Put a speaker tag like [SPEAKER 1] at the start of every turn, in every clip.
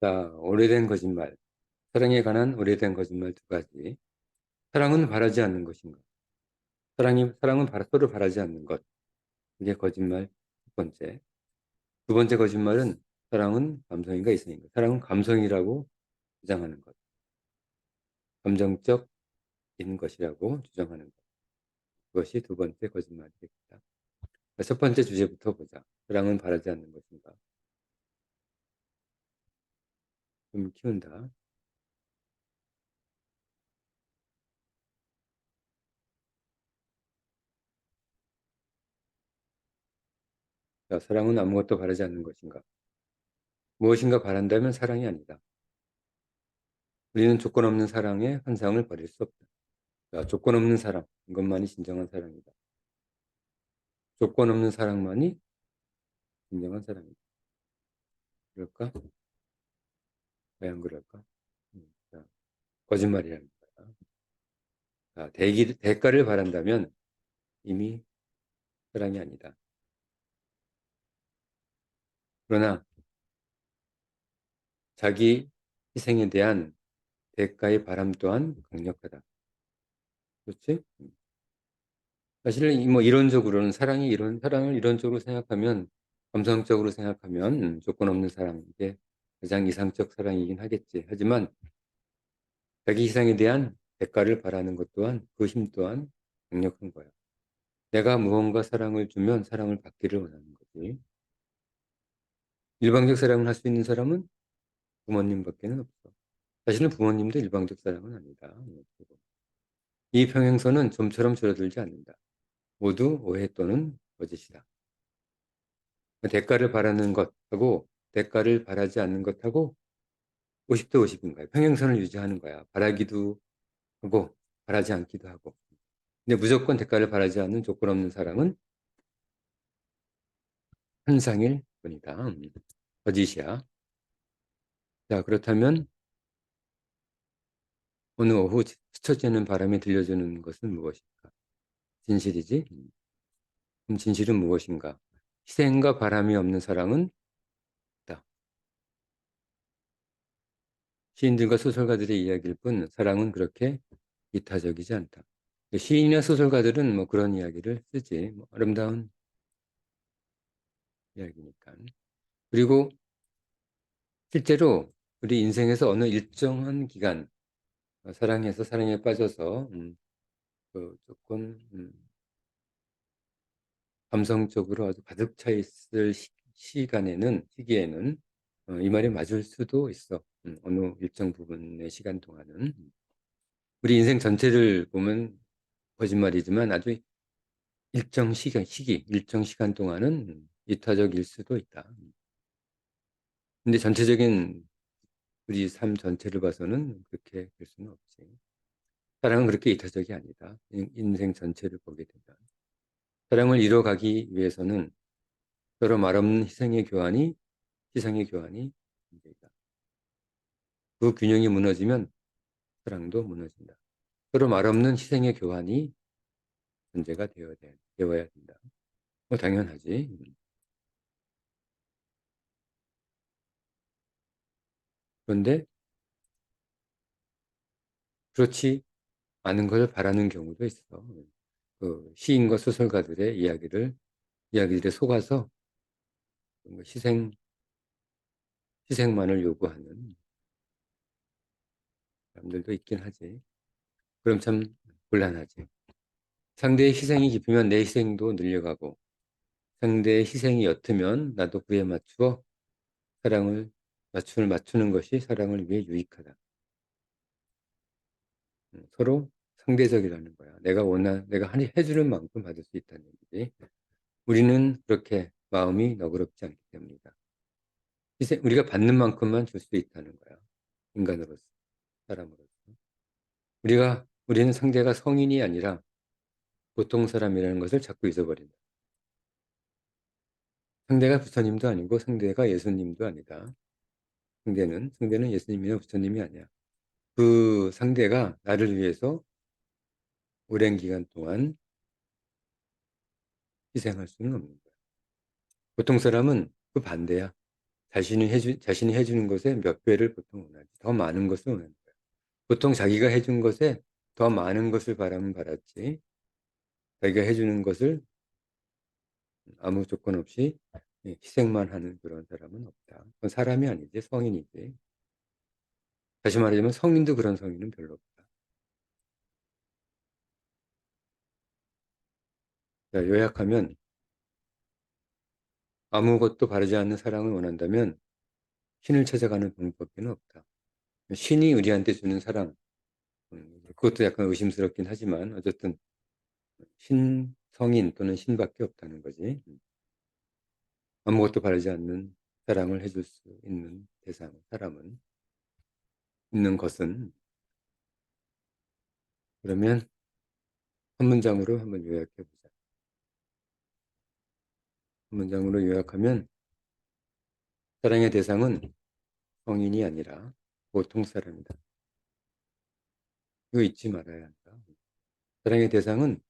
[SPEAKER 1] 자, 오래된 거짓말. 사랑에 관한 오래된 거짓말 두 가지. 사랑은 바라지 않는 것인가? 사랑은 서로 바라지 않는 것. 이게 거짓말 첫 번째. 두 번째 거짓말은 사랑은 감성인가 이성인가? 사랑은 감성이라고 주장하는 것. 감정적인 것이라고 주장하는 것. 그것이 두 번째 거짓말이 되겠다. 첫 번째 주제부터 보자. 사랑은 바라지 않는 것인가? 좀 키운다. 자, 사랑은 아무것도 바라지 않는 것인가? 무엇인가 바란다면 사랑이 아니다. 우리는 조건 없는 사랑의 환상을 버릴 수 없다. 자, 조건 없는 사랑, 이것만이 진정한 사랑이다. 조건 없는 사랑만이 진정한 사랑이다. 그럴까? 왜 안 그럴까? 자, 거짓말이라는 거야. 자, 대가를 바란다면 이미 사랑이 아니다. 그러나 자기 희생에 대한 대가의 바람 또한 강력하다. 그렇지? 사실 뭐 이론적으로는 사랑을 이론적으로 생각하면 감성적으로 생각하면 조건 없는 사랑 이게 가장 이상적 사랑이긴 하겠지. 하지만 자기 희생에 대한 대가를 바라는 것 또한 그 힘 또한 강력한 거야. 내가 무언가 사랑을 주면 사랑을 받기를 원하는 거지. 일방적 사랑을 할 수 있는 사람은 부모님밖에는 없어. 사실은 부모님도 일방적 사랑은 아니다. 이 평행선은 좀처럼 줄어들지 않는다. 모두 오해 또는 거짓이다. 대가를 바라는 것하고 대가를 바라지 않는 것하고 50대 50인 거야. 평행선을 유지하는 거야. 바라기도 하고 바라지 않기도 하고. 근데 무조건 대가를 바라지 않는 조건 없는 사랑은 환상일 뿐이다. 거짓이야. 자, 그렇다면 오늘 오후 스쳐지는 바람이 들려주는 것은 무엇일까? 진실이지? 그럼 진실은 무엇인가? 희생과 바람이 없는 사랑은 없다. 시인들과 소설가들의 이야기일 뿐 사랑은 그렇게 이타적이지 않다. 시인이나 소설가들은 뭐 그런 이야기를 쓰지. 뭐 아름다운 이야기니까. 그리고 실제로 우리 인생에서 어느 일정한 기간 사랑해서 사랑에 빠져서 그 조금 감성적으로 아주 가득 차 있을 시기에는 이 말이 맞을 수도 있어. 어느 일정 부분의 시간 동안은. 우리 인생 전체를 보면 거짓말이지만 아주 일정 시간 동안은 이타적일 수도 있다. 근데 전체적인 우리 삶 전체를 봐서는 그렇게 될 수는 없지. 사랑은 그렇게 이타적이 아니다. 인생 전체를 보게 된다. 사랑을 이뤄가기 위해서는 서로 말없는 희생의 교환이 문제이다. 그 균형이 무너지면 사랑도 무너진다. 서로 말없는 희생의 교환이 문제가 되어야 된다. 뭐 당연하지. 그런데 그렇지 않은 걸 바라는 경우도 있어. 그 시인과 소설가들의 이야기들에 속아서 희생만을 요구하는 사람들도 있긴 하지. 그럼 참 곤란하지. 상대의 희생이 깊으면 내 희생도 늘려가고 상대의 희생이 옅으면 나도 그에 맞추어 사랑을 맞추는 것이 사랑을 위해 유익하다. 서로 상대적이라는 거야. 내가 해주는 만큼 받을 수 있다는 얘기지. 우리는 그렇게 마음이 너그럽지 않기 때문이다. 우리가 받는 만큼만 줄 수 있다는 거야. 인간으로서, 사람으로서. 우리는 상대가 성인이 아니라 보통 사람이라는 것을 자꾸 잊어버린다. 상대가 부처님도 아니고 상대가 예수님도 아니다. 상대는 예수님이나 부처님이 아니야. 그 상대가 나를 위해서 오랜 기간 동안 희생할 수는 없는 거야. 보통 사람은 그 반대야. 자신이 해주는 것에 몇 배를 보통 원하지. 더 많은 것을 원하는 거야. 보통 자기가 해준 것에 더 많은 것을 바라면 바랐지. 자기가 해주는 것을 아무 조건 없이 희생만 하는 그런 사람은 없다. 그건 사람이 아니지, 성인이지. 다시 말하자면 성인도 그런 성인은 별로 없다. 자, 요약하면 아무것도 바르지 않는 사랑을 원한다면 신을 찾아가는 방법밖에는 없다. 신이 우리한테 주는 사랑, 그것도 약간 의심스럽긴 하지만 어쨌든 성인 또는 신밖에 없다는 거지. 아무것도 바르지 않는 사랑을 해줄 수 있는 사람은, 있는 것은. 그러면 한 문장으로 한번 요약해 보자. 한 문장으로 요약하면 사랑의 대상은 성인이 아니라 보통 사람이다. 이거 잊지 말아야 한다. 사랑의 대상은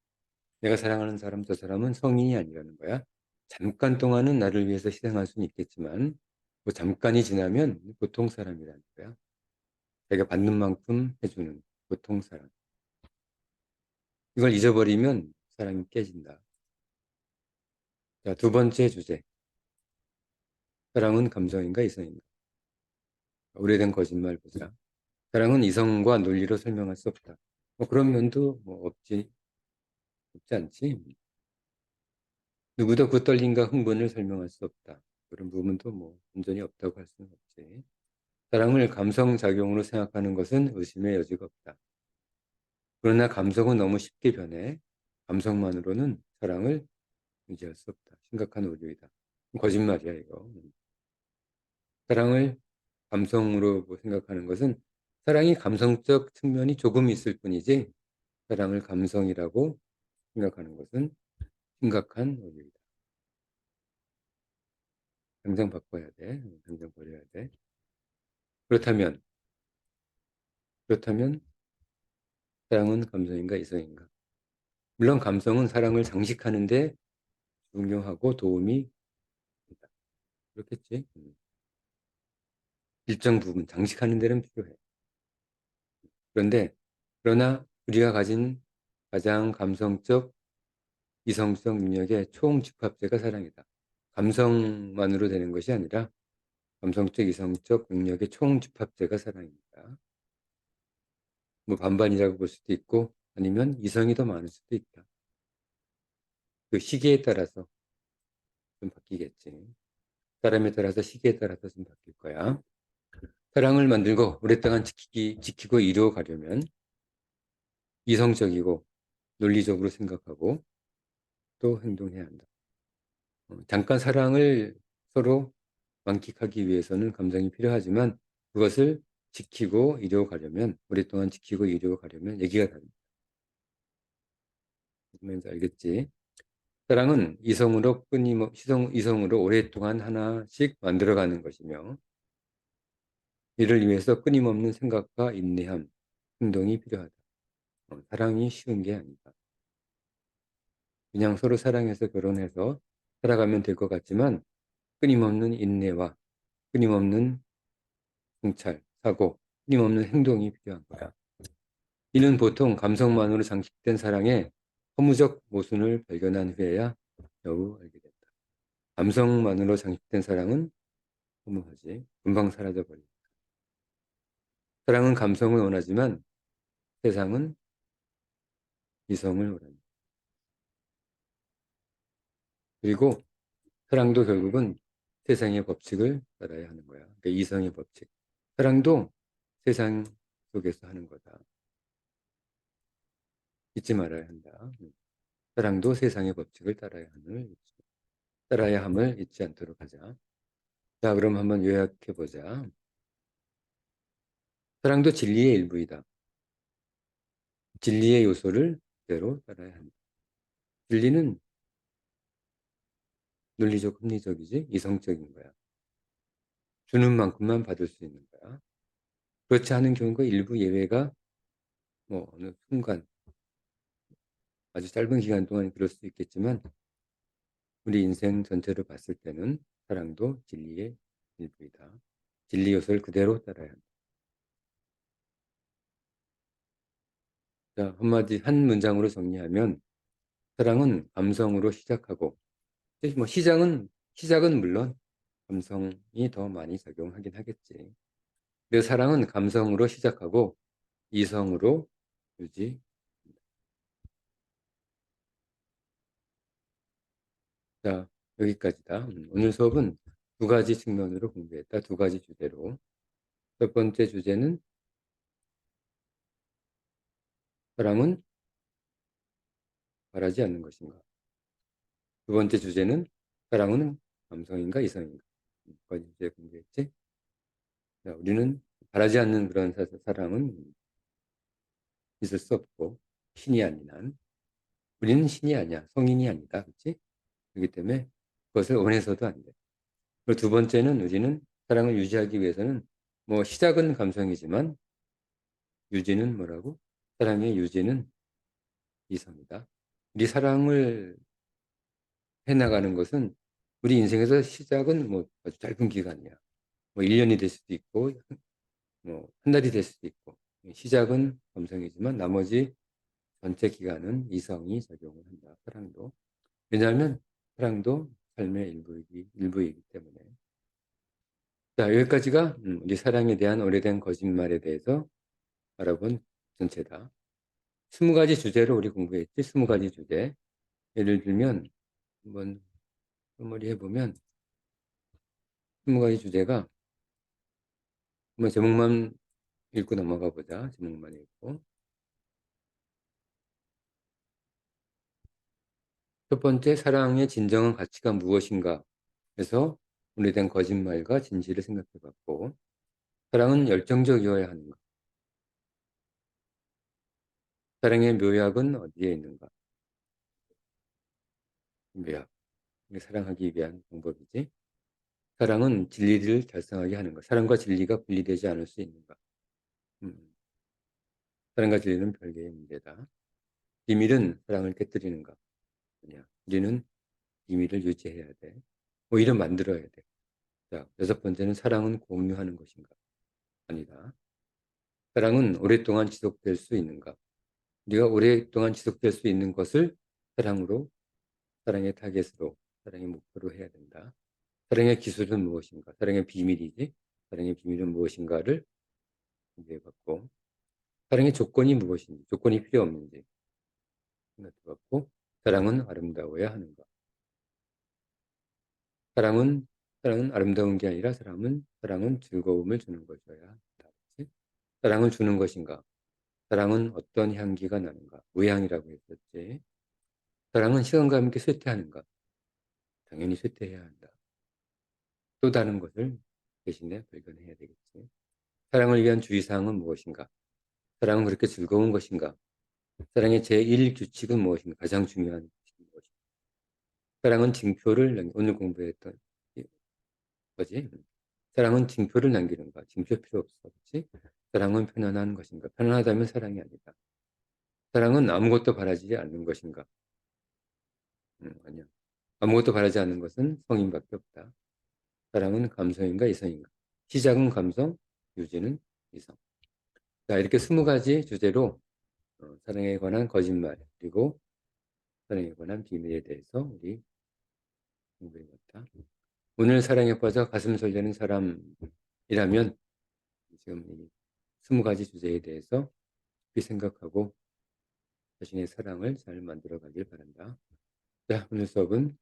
[SPEAKER 1] 내가 사랑하는 사람, 저 사람은 성인이 아니라는 거야. 잠깐 동안은 나를 위해서 희생할 수는 있겠지만 그 잠깐이 지나면 보통 사람이라는 거야. 자기가 받는 만큼 해주는 보통 사람. 이걸 잊어버리면 사랑이 깨진다. 자, 두 번째 주제. 사랑은 감정인가 이성인가? 오래된 거짓말 보자. 사랑은 이성과 논리로 설명할 수 없다. 뭐 그런 면도 뭐 없지 않지. 누구도 그 떨림과 흥분을 설명할 수 없다. 그런 부분도 뭐 완전히 없다고 할 수는 없지. 사랑을 감성작용으로 생각하는 것은 의심의 여지가 없다. 그러나 감성은 너무 쉽게 변해 감성만으로는 사랑을 유지할 수 없다. 심각한 오류이다. 거짓말이야, 이거. 사랑을 감성으로 생각하는 것은 사랑이 감성적 측면이 조금 있을 뿐이지 사랑을 감성이라고 생각하는 것은 심각한 오류이다. 당장 바꿔야 돼. 당장 버려야 돼. 그렇다면 사랑은 감성인가 이성인가? 물론 감성은 사랑을 장식하는데 중요하고 도움이 된다. 그렇겠지. 일정 부분 장식하는 데는 필요해. 그러나 우리가 가진 가장 감성적 이성적 능력의 총 집합체가 사랑이다. 감성만으로 되는 것이 아니라 감성적 이성적 능력의 총 집합체가 사랑입니다. 뭐 반반이라고 볼 수도 있고 아니면 이성이 더 많을 수도 있다. 그 시기에 따라서 좀 바뀌겠지. 사람에 따라서 시기에 따라서 좀 바뀔 거야. 사랑을 만들고 오랫동안 지키고 이루어가려면 이성적이고 논리적으로 생각하고 또 행동해야 한다. 잠깐 사랑을 서로 만끽하기 위해서는 감정이 필요하지만 그것을 지키고 이루어가려면 오랫동안 지키고 이루어가려면 얘기가 다릅니다. 뭔지 알겠지? 사랑은 이성으로 오랫동안 하나씩 만들어가는 것이며 이를 위해서 끊임없는 생각과 인내함, 행동이 필요하다. 사랑이 쉬운 게 아니다. 그냥 서로 사랑해서 결혼해서 살아가면 될 것 같지만 끊임없는 인내와 끊임없는 성찰, 사고, 끊임없는 행동이 필요한 거야. 이는 보통 감성만으로 장식된 사랑의 허무적 모순을 발견한 후에야 겨우 알게 된다. 감성만으로 장식된 사랑은 허무하지. 금방 사라져버린다. 사랑은 감성을 원하지만 세상은 이성을 원한다. 그리고 사랑도 결국은 세상의 법칙을 따라야 하는 거야. 그러니까 이성의 법칙. 사랑도 세상 속에서 하는 거다. 잊지 말아야 한다. 사랑도 세상의 법칙을 따라야 함을 잊지 않도록 하자. 자, 그럼 한번 요약해 보자. 사랑도 진리의 일부이다. 진리의 요소를 그대로 따라야 한다. 진리는 논리적, 합리적이지 이성적인 거야. 주는 만큼만 받을 수 있는 거야. 그렇지 않은 경우가 일부 예외가 뭐 어느 순간 아주 짧은 기간 동안 그럴 수 있겠지만 우리 인생 전체를 봤을 때는 사랑도 진리의 일부이다. 진리 요소를 그대로 따라야 한다. 자, 한마디 한 문장으로 정리하면 사랑은 감성으로 시작하고 뭐 시작은 물론 감성이 더 많이 작용하긴 하겠지. 근데 사랑은 감성으로 시작하고 이성으로 유지. 자, 여기까지다. 오늘 수업은 두 가지 측면으로 공부했다. 두 가지 주제로. 첫 번째 주제는 사랑은 바라지 않는 것인가. 두 번째 주제는 사랑은 감성인가 이성인가. 두 가지 주제 공부했지. 자, 우리는 바라지 않는 그런 사랑은 있을 수 없고 신이 아닌 한 우리는 신이 아니야. 성인이 아니다. 그렇지? 그렇기 때문에 그것을 원해서도 안 돼. 그리고 두 번째는 우리는 사랑을 유지하기 위해서는 뭐 시작은 감성이지만 유지는 뭐라고? 사랑의 유지는 이성이다. 우리 사랑을 해나가는 것은 우리 인생에서 시작은 뭐 아주 짧은 기간이야. 뭐 1년이 될 수도 있고 뭐 한 달이 될 수도 있고 시작은 감성이지만 나머지 전체 기간은 이성이 작용을 한다. 사랑도. 왜냐하면 사랑도 삶의 일부이기 때문에. 자, 여기까지가 우리 사랑에 대한 오래된 거짓말에 대해서 알아본 전체다. 20가지 주제로 우리 공부했지. 20가지 주제. 예를 들면 한번 머리 해보면 20가지 주제가 한번 제목만 읽고 넘어가 보자. 제목만 읽고. 첫 번째, 사랑의 진정한 가치가 무엇인가? 그래서 오래된 거짓말과 진실을 생각해 봤고, 사랑은 열정적이어야 하는가? 사랑의 묘약은 어디에 있는가? 묘약. 이게 사랑하기 위한 방법이지. 사랑은 진리를 달성하게 하는가? 사랑과 진리가 분리되지 않을 수 있는가? 음, 사랑과 진리는 별개의 문제다. 비밀은 사랑을 깨뜨리는가? 아니야. 우리는 비밀을 유지해야 돼. 오히려 만들어야 돼. 자, 여섯 번째는 사랑은 공유하는 것인가? 아니다. 사랑은 오랫동안 지속될 수 있는가? 우리가 오랫동안 지속될 수 있는 것을 사랑으로, 사랑의 타겟으로, 사랑의 목표로 해야 된다. 사랑의 기술은 무엇인가? 사랑의 비밀이지. 사랑의 비밀은 무엇인가를 공부해봤고, 사랑의 조건이 무엇인지, 조건이 필요 없는지 생각해봤고, 사랑은 아름다워야 하는가? 사랑은, 사랑은 아름다운 게 아니라 사랑은 즐거움을 주는 것이어야 한다. 그치? 사랑을 주는 것인가? 사랑은 어떤 향기가 나는가? 외향이라고 했었지. 사랑은 시간과 함께 쇠퇴하는가? 당연히 쇠퇴해야 한다. 또 다른 것을 대신에 발견해야 되겠지. 사랑을 위한 주의사항은 무엇인가? 사랑은 그렇게 즐거운 것인가? 사랑의 제1규칙은 무엇인가? 가장 중요한 규칙은 무엇인가? 사랑은 징표를 오늘 공부했던 거지. 사랑은 징표를 남기는가? 징표 필요 없어. 그렇지? 사랑은 편안한 것인가? 편안하다면 사랑이 아니다. 사랑은 아무것도 바라지 않는 것인가? 아니야. 아무것도 바라지 않는 것은 성인밖에 없다. 사랑은 감성인가 이성인가? 시작은 감성, 유지는 이성. 자, 이렇게 20가지 주제로 사랑에 관한 거짓말 그리고 사랑에 관한 비밀에 대해서 우리 공부해봤다. 오늘 사랑에 빠져 가슴 설레는 사람이라면 지금 이 20가지 주제에 대해서 깊이 생각하고 자신의 사랑을 잘 만들어 가길 바란다. 자, 오늘 수업은